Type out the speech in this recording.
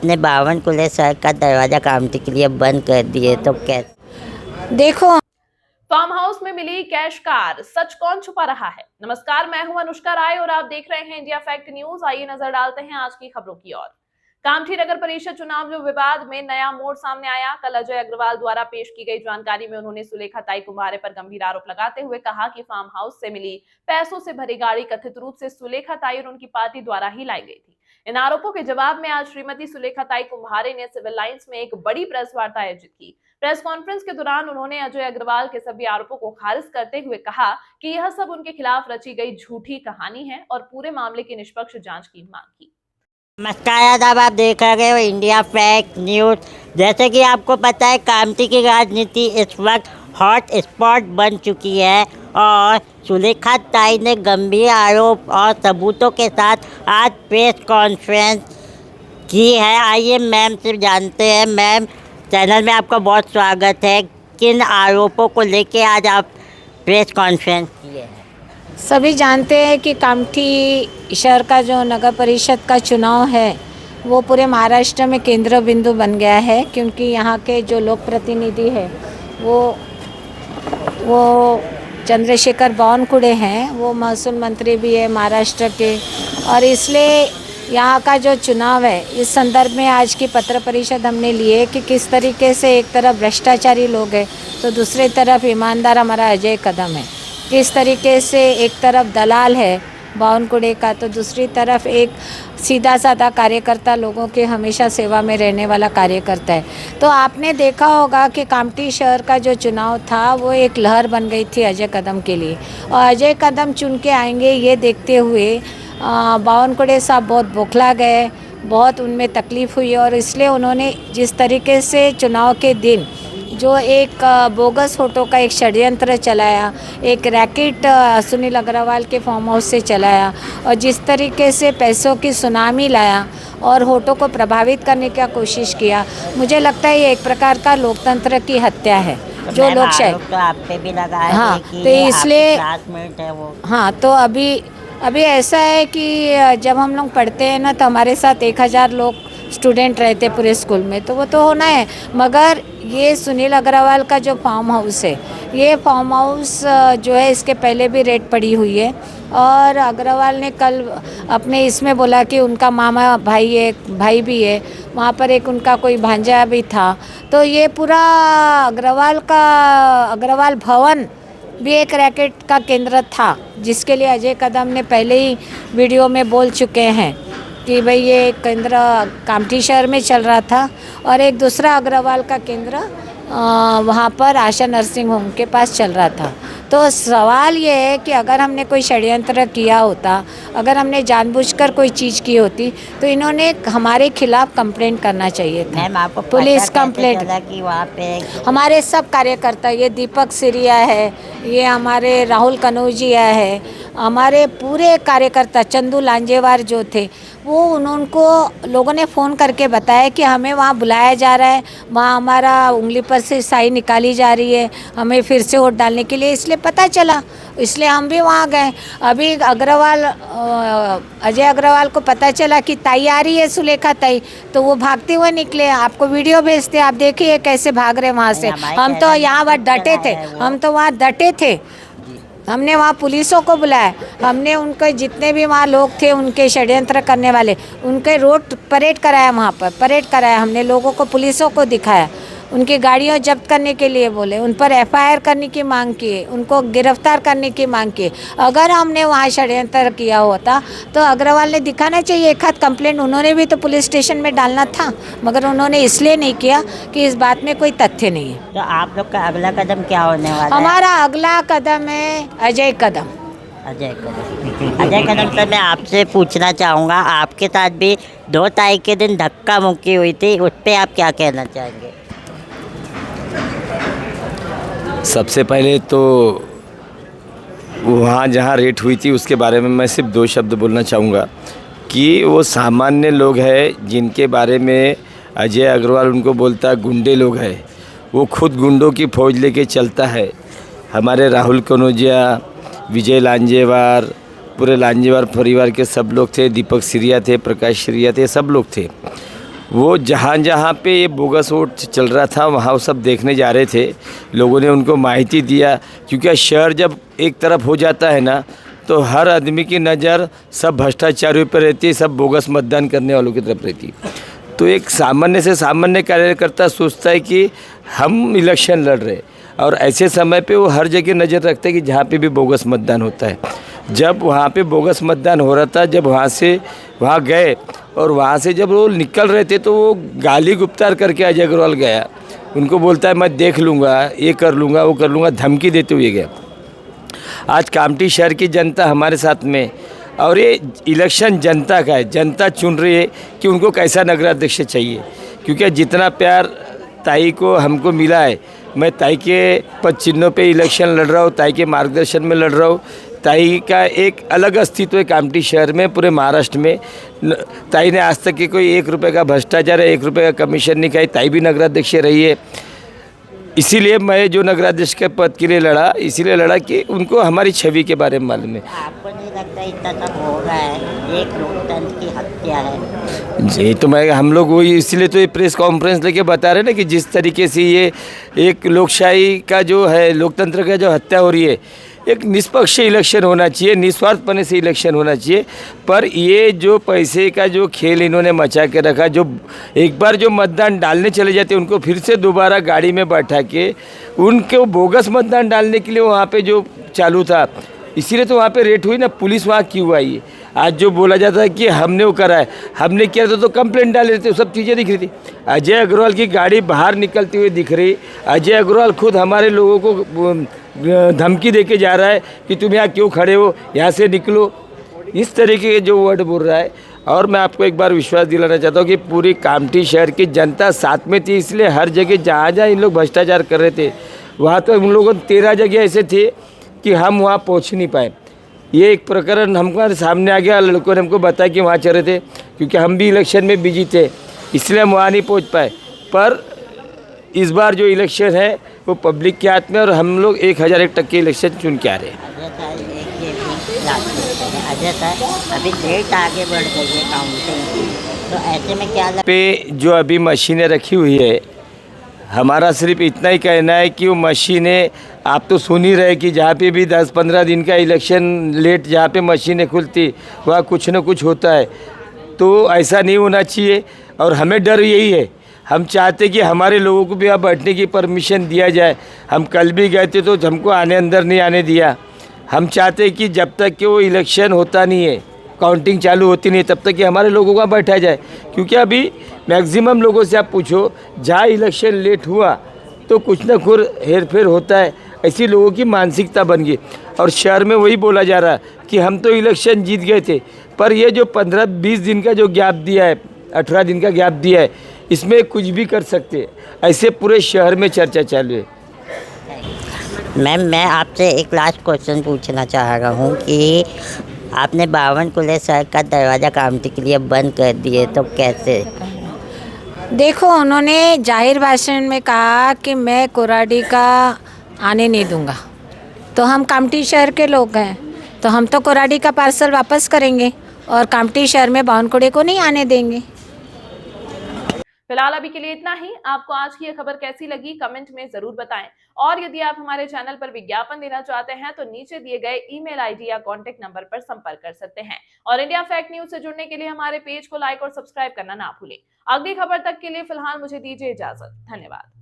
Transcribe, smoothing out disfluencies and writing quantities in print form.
आपने 52 कुले सर का दरवाजा कामटी के लिए बंद कर दिए, तो कैसे? देखो, फार्म हाउस में मिली कैश कार, सच कौन छुपा रहा है। नमस्कार, मैं हूं अनुष्का राय और आप देख रहे हैं इंडिया फैक्ट न्यूज। आइए नजर डालते हैं आज की खबरों की ओर। कामठी नगर परिषद चुनाव विवाद में नया मोड़ सामने आया। कल अजय अग्रवाल द्वारा पेश की गई जानकारी में उन्होंने सुलेखा ताई कुम्हारे पर गंभीर आरोप लगाते हुए कहा कि फार्म हाउस से मिली पैसों से भरी गाड़ी कथित रूप से सुलेखा ताई और उनकी पार्टी द्वारा ही लाई गई थी। इन आरोपों के जवाब में आज श्रीमती सुलेखा ताई कुम्हारे ने सिविल लाइंस में एक बड़ी प्रेस वार्ता आयोजित की। प्रेस कॉन्फ्रेंस के दौरान उन्होंने अजय अग्रवाल के सभी आरोपों को खारिज करते हुए कहा कि यह सब उनके खिलाफ रची गई झूठी कहानी है और पूरे मामले की निष्पक्ष जांच की मांग की। नमस्कार आदाब, आप देख रहे हो इंडिया फैक्ट न्यूज़। जैसे कि आपको पता है, कामटी की राजनीति इस वक्त हॉट स्पॉट बन चुकी है और सुलेखा ताई ने गंभीर आरोप और सबूतों के साथ आज प्रेस कॉन्फ्रेंस की है। आइए मैम से जानते हैं। मैम, चैनल में आपका बहुत स्वागत है। किन आरोपों को लेके आज आप प्रेस कॉन्फ्रेंस किए हैं? सभी जानते हैं कि कामठी शहर का जो नगर परिषद का चुनाव है वो पूरे महाराष्ट्र में केंद्र बिंदु बन गया है, क्योंकि यहाँ के जो लोक प्रतिनिधि है वो चंद्रशेखर बावनकुळे हैं, वो महसूल मंत्री भी है महाराष्ट्र के। और इसलिए यहाँ का जो चुनाव है, इस संदर्भ में आज की पत्र परिषद हमने ली है कि किस तरीके से एक तरफ भ्रष्टाचारी लोग हैं तो दूसरी तरफ ईमानदार हमारा अजय कदम है। किस तरीके से एक तरफ दलाल है बावनकुळे का तो दूसरी तरफ एक सीधा साधा कार्यकर्ता, लोगों के हमेशा सेवा में रहने वाला कार्यकर्ता है। तो आपने देखा होगा कि कामठी शहर का जो चुनाव था वो एक लहर बन गई थी अजय कदम के लिए, और अजय कदम चुन के आएंगे ये देखते हुए बावनकुळे साहब बहुत बौखला गए, बहुत उनमें तकलीफ़ हुई। और इसलिए उन्होंने जिस तरीके से चुनाव के दिन जो एक बोगस फ़ोटो का एक षड्यंत्र चलाया, एक रैकेट सुनील अग्रवाल के फार्म हाउस से चलाया, और जिस तरीके से पैसों की सुनामी लाया और होटो को प्रभावित करने की कोशिश किया, मुझे लगता है ये एक प्रकार का लोकतंत्र की हत्या है। तो जो लोग शायद तो आप पे भी लगा है हाँ, कि तो इसलिए क्लासमेट है वो। हाँ, तो अभी ऐसा है कि जब हम लोग पढ़ते हैं ना तो हमारे साथ 1000 लोग स्टूडेंट रहते पूरे स्कूल में, तो वो तो होना है। मगर ये सुनील अग्रवाल का जो फार्म हाउस है, ये फार्म हाउस जो है इसके पहले भी रेड पड़ी हुई है। और अग्रवाल ने कल अपने इसमें बोला कि उनका मामा भाई भी है वहाँ पर, एक उनका कोई भांजा भी था। तो ये पूरा अग्रवाल भवन भी एक रैकेट का केंद्र था, जिसके लिए अजय कदम ने पहले ही वीडियो में बोल चुके हैं कि भाई ये केंद्र कामठी शहर में चल रहा था और एक दूसरा अग्रवाल का केंद्र वहाँ पर आशा नर्सिंग होम के पास चल रहा था। तो सवाल ये है कि अगर हमने कोई षड्यंत्र किया होता, अगर हमने जानबूझकर कोई चीज़ की होती तो इन्होंने हमारे खिलाफ कंप्लेंट करना चाहिए था। मैम, आपको पुलिस पता कैसे कंप्लेंट चला कि वहाँ पे हमारे सब कार्यकर्ता, ये दीपक सिरिया है, ये हमारे राहुल कनौजिया है, हमारे पूरे कार्यकर्ता चंदू लांजेवार जो थे, वो उनको लोगों ने फ़ोन करके बताया कि हमें वहाँ बुलाया जा रहा है, वहाँ हमारा उंगली पर से स्याही निकाली जा रही है हमें फिर से वोट डालने के लिए। इसलिए पता चला, इसलिए हम भी वहाँ गए। अभी अजय अग्रवाल को पता चला कि ताई आ रही है, सुलेखा ताई, तो वो भागते हुए निकले। आपको वीडियो भेजते, आप देखिए कैसे भाग रहे वहाँ से। हम तो यहाँ डटे थे, हम तो वहाँ डटे थे। हमने वहाँ पुलिसों को बुलाया, हमने उनके जितने भी वहाँ लोग थे उनके षड्यंत्र करने वाले, उनके रोड परेड कराया, वहाँ पर परेड कराया हमने, लोगों को पुलिसों को दिखाया, उनकी गाड़ियाँ जब्त करने के लिए बोले, उन पर FIR करने की मांग की, उनको गिरफ्तार करने की मांग की। अगर हमने वहाँ षड्यंत्र किया होता तो अग्रवाल ने दिखाना चाहिए एक हाथ कंप्लेंट, उन्होंने भी तो पुलिस स्टेशन में डालना था, मगर उन्होंने इसलिए नहीं किया कि इस बात में कोई तथ्य नहीं है। तो आप लोग का अगला कदम क्या होने वाला है? हमारा अगला कदम है अजय कदम। अजय कदम सर, मैं आपसे पूछना चाहूँगा, आपके साथ भी 2 तारीख के दिन धक्का मुक्की हुई थी, उस पर आप क्या कहना चाहेंगे? सबसे पहले तो वहाँ जहाँ रेट हुई थी उसके बारे में मैं सिर्फ 2 शब्द बोलना चाहूँगा कि वो सामान्य लोग हैं जिनके बारे में अजय अग्रवाल उनको बोलता है गुंडे लोग हैं। वो खुद गुंडों की फ़ौज लेके चलता है। हमारे राहुल कनौजिया, विजय लांजेवार, पूरे लांजेवार परिवार के सब लोग थे, दीपक सिरिया थे, प्रकाश सिरिया थे, सब लोग थे। वो जहाँ जहाँ पे ये बोगस वोट चल रहा था वहाँ वो सब देखने जा रहे थे। लोगों ने उनको माहिती दिया, क्योंकि शहर जब एक तरफ हो जाता है ना तो हर आदमी की नज़र सब भ्रष्टाचारियों पर रहती है, सब बोगस मतदान करने वालों की तरफ रहती है। तो एक सामान्य से सामान्य कार्यकर्ता सोचता है कि हम इलेक्शन लड़ रहे, और ऐसे समय पे वो हर जगह नज़र रखता है कि जहाँ पे भी बोगस मतदान होता है। जब वहाँ पे बोगस मतदान हो रहा था, जब वहाँ से वहाँ गए और वहाँ से जब वो निकल रहे थे तो वो गाली गुप्तार करके अजय अग्रवाल गया, उनको बोलता है मैं देख लूँगा, ये कर लूँगा, वो कर लूँगा, धमकी देते हुए गया। आज कामठी शहर की जनता हमारे साथ में, और ये इलेक्शन जनता का है, जनता चुन रही है कि उनको कैसा नगराध्यक्ष चाहिए। क्योंकि जितना प्यार ताई को हमको मिला है, मैं ताई के पद चिन्हों पे इलेक्शन लड़ रहा हूँ, ताई के मार्गदर्शन में लड़ रहा हूँ। ताई का एक अलग अस्तित्व है कामठी शहर में, पूरे महाराष्ट्र में। ताई ने आज तक के कोई 1 रुपये का भ्रष्टाचार है, 1 रुपये का कमीशन नहीं खाई। ताई भी नगराध्यक्ष रही है। इसीलिए मैं जो नगराध्यक्ष के पद के लिए लड़ा, इसीलिए लड़ा कि उनको हमारी छवि के बारे में मालूम है। आपको नहीं लगता इतना सब हो रहा है, एक लोकतंत्र की हत्या है? जी, तो मैं हम लोग वही इसीलिए तो ये प्रेस कॉन्फ्रेंस लेके बता रहे हैं ना कि जिस तरीके से ये एक लोकशाही का जो है, लोकतंत्र का जो हत्या हो रही है, एक निष्पक्ष इलेक्शन होना चाहिए, निस्वार्थपने से इलेक्शन होना चाहिए। पर ये जो पैसे का जो खेल इन्होंने मचा के रखा, जो एक बार जो मतदान डालने चले जाते उनको फिर से दोबारा गाड़ी में बैठा के उनको बोगस मतदान डालने के लिए वहाँ पे जो चालू था, इसीलिए तो वहाँ पे रेट हुई ना। पुलिस वहाँ क्यों आई? आज जो बोला जाता है कि हमने वो करा है, हमने किया था तो कंप्लेंट डाल रहे थे, सब चीज़ें दिख रही थी। अजय अग्रवाल की गाड़ी बाहर निकलती हुई दिख रही। अजय अग्रवाल खुद हमारे लोगों को धमकी दे के जा रहा है कि तुम यहाँ क्यों खड़े हो, यहाँ से निकलो, इस तरीके के जो वर्ड बोल रहा है। और मैं आपको एक बार विश्वास दिलाना चाहता हूँ कि पूरी कामठी शहर की जनता साथ में थी। इसलिए हर जगह जहाँ जहाँ इन लोग भ्रष्टाचार कर रहे थे, वहाँ तो उन लोगों 13 जगह ऐसे थे कि हम वहाँ पहुँच नहीं पाए। ये एक प्रकरण हमारे सामने आ गया, लड़कों ने हमको बताया कि वहाँ चल रहे थे, क्योंकि हम भी इलेक्शन में बिजी थे, इसलिए हम वहाँ नहीं पहुँच पाए। पर इस बार जो इलेक्शन है वो पब्लिक के हाथ में, और हम लोग 1001% इलेक्शन चुन के आ रहे हैं। अजय साहब, एक ये भी याद करते हैं, अजय साहब अभी डेट आगे बढ़ गई है काउंटिंग की, तो ऐसे में क्या पे जो अभी मशीनें रखी हुई है, हमारा सिर्फ इतना ही कहना है कि वो मशीनें, आप तो सुन ही रहे कि जहाँ पे भी 10-15 दिन का इलेक्शन लेट जहाँ पे मशीनें खुलती वहाँ कुछ न कुछ होता है। तो ऐसा नहीं होना चाहिए, और हमें डर यही है। हम चाहते कि हमारे लोगों को भी यहाँ बैठने की परमिशन दिया जाए। हम कल भी गए थे तो हमको अंदर नहीं आने दिया। हम चाहते कि जब तक कि वो इलेक्शन होता नहीं है, काउंटिंग चालू होती नहीं, तब तक कि हमारे लोगों को बैठा जाए। क्योंकि अभी मैक्सिमम लोगों से आप पूछो, जहाँ इलेक्शन लेट हुआ तो कुछ ना कुछ हेर फेर होता है, ऐसी लोगों की मानसिकता बन गई। और शहर में वही बोला जा रहा है कि हम तो इलेक्शन जीत गए थे, पर ये जो 15-20 दिन का जो गैप दिया है, 18 दिन का गैप दिया है, इसमें कुछ भी कर सकते हैं, ऐसे पूरे शहर में चर्चा चालू है। मैम, मैं आपसे एक लास्ट क्वेश्चन पूछना चाह रहा हूँ कि आपने 52 कुले सड़क का दरवाज़ा कामठी के लिए बंद कर दिए, तो कैसे? देखो, उन्होंने जाहिर भाषण में कहा कि मैं कोराडी का आने नहीं दूंगा, तो हम कामठी शहर के लोग हैं, तो हम तो कोराडी का पार्सल वापस करेंगे और कामठी शहर में 52 कुले को नहीं आने देंगे। फिलहाल अभी के लिए इतना ही। आपको आज की ये खबर कैसी लगी कमेंट में जरूर बताएं, और यदि आप हमारे चैनल पर विज्ञापन देना चाहते हैं तो नीचे दिए गए ईमेल आईडी या कांटेक्ट नंबर पर संपर्क कर सकते हैं। और इंडिया फैक्ट न्यूज से जुड़ने के लिए हमारे पेज को लाइक और सब्सक्राइब करना ना भूलें। अगली खबर तक के लिए फिलहाल मुझे दीजिए इजाजत। धन्यवाद।